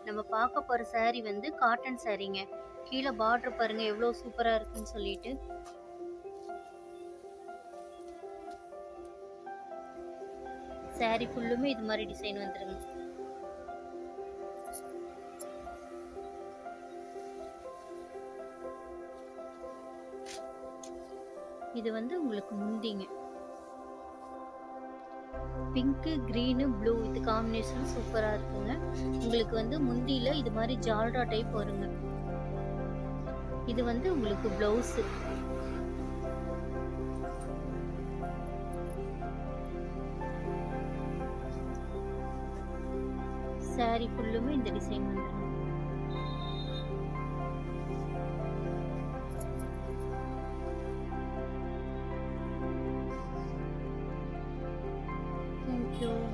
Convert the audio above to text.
நம்ம பார்க்க போற சாரி வந்து காட்டன் சாரீங்க. கீழ பார்டர் பாருங்க எவ்ளோ சூப்பரா இருக்குன்னு சொல்லிட்டு. சாரி ஃபுல்லுமே இது மாரி டிசைன் வந்துருங்க. இது வந்து உங்களுக்கு முந்திங்க. பிங்க்கு, கிரீனு, ப்ளூ இது காம்பினேஷன் சூப்பரா இருக்குங்க. உங்களுக்கு வந்து முந்தியில இது மாரி ஜால்ரா டைப் வருங்க. இது வந்து உங்களுக்கு ப்ளவுஸு. சாரி ஃபுல்லுமே இந்த டிசைன் வந்துரும். Thank you.